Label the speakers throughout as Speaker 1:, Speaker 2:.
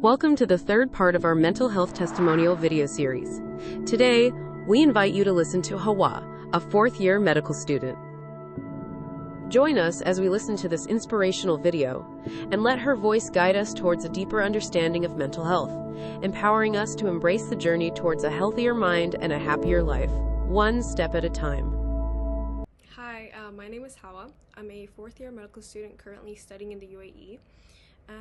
Speaker 1: Welcome to the third part of our mental health testimonial video series. Today, we invite you to listen to Hawa, a fourth-year medical student. Join us as we listen to this inspirational video and let her voice guide us towards a deeper understanding of mental health, empowering us to embrace the journey towards a healthier mind and a happier life, one step at a time.
Speaker 2: Hi, my name is Hawa. I'm a fourth-year medical student currently studying in the UAE.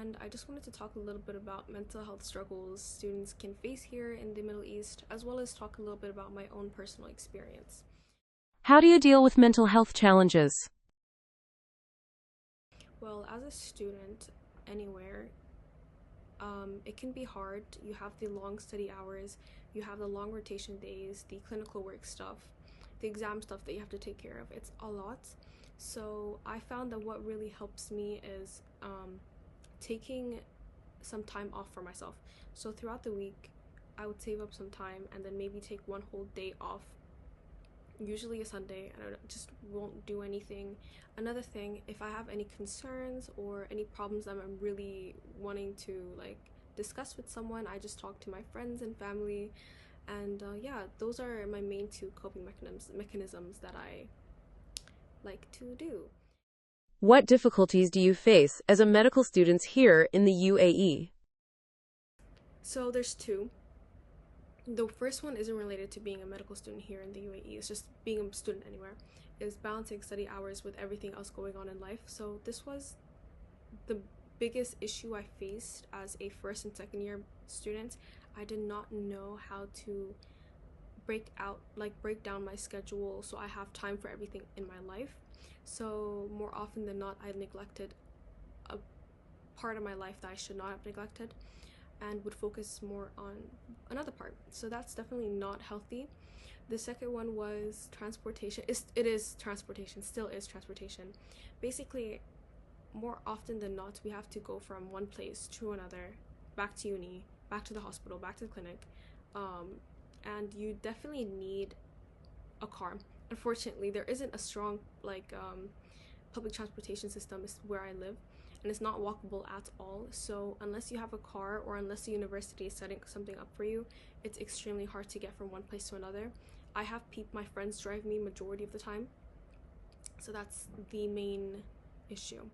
Speaker 2: And I just wanted to talk a little bit about mental health struggles students can face here in the Middle East, as well as talk a little bit about my own personal experience.
Speaker 1: How do you deal with mental health challenges?
Speaker 2: Well, as a student anywhere, it can be hard. You have the long study hours, you have the long rotation days, the clinical work stuff, the exam stuff that you have to take care of. It's a lot. So I found that what really helps me is taking some time off for myself. So throughout the week, I would save up some time and then maybe take one whole day off, usually a Sunday, and I just won't do anything. Another thing, if I have any concerns or any problems that I'm really wanting to discuss with someone, I just talk to my friends and family. And yeah, those are my main two coping mechanisms that I like to do.
Speaker 1: What difficulties do you face as a medical student here in the UAE?
Speaker 2: So there's two. The first one isn't related to being a medical student here in the UAE. It's just being a student anywhere. Is balancing study hours with everything else going on in life. So this was the biggest issue I faced as a first and second year student. I did not know how to break down my schedule so I have time for everything in my life. So more often than not, I neglected a part of my life that I should not have neglected and would focus more on another part. So that's definitely not healthy. The second one was transportation. It is transportation, still is transportation. Basically, more often than not, we have to go from one place to another, back to uni, back to the hospital, back to the clinic. And you definitely need a car. Unfortunately, there isn't a strong public transportation system where I live, and it's not walkable at all. So unless you have a car or unless the university is setting something up for you, it's extremely hard to get from one place to another. I have my friends drive me majority of the time, so that's the main issue.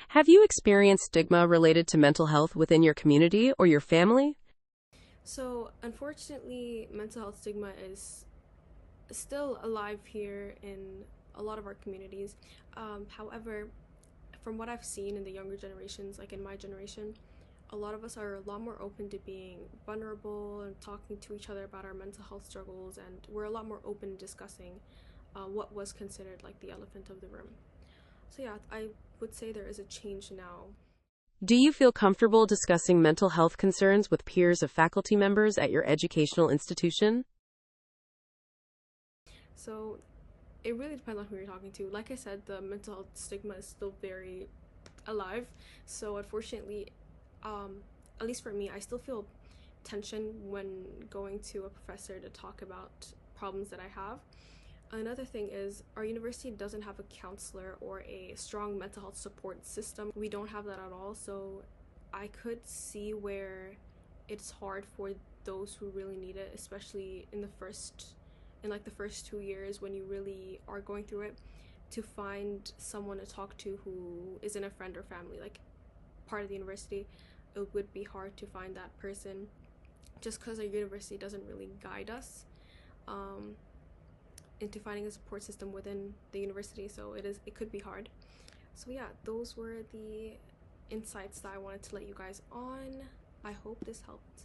Speaker 1: Have you experienced stigma related to mental health within your community or your family?
Speaker 2: So unfortunately, mental health stigma is still alive here in a lot of our communities. However, from what I've seen in the younger generations, like in my generation, a lot of us are a lot more open to being vulnerable and talking to each other about our mental health struggles, and we're a lot more open discussing what was considered like the elephant of the room. So yeah, I would say there is a change now.
Speaker 1: Do you feel comfortable discussing mental health concerns with peers of faculty members at your educational institution?
Speaker 2: So it really depends on who you're talking to. Like I said, the mental health stigma is still very alive. So unfortunately, at least for me, I still feel tension when going to a professor to talk about problems that I have. Another thing is our university doesn't have a counselor or a strong mental health support system. We don't have that at all. So I could see where it's hard for those who really need it, especially in the first 2 years when you really are going through it, to find someone to talk to who isn't a friend or family, like part of the university. It would be hard to find that person just because our university doesn't really guide us into finding a support system within the university. So it could be hard. So yeah, those were the insights that I wanted to let you guys on. I hope this helped.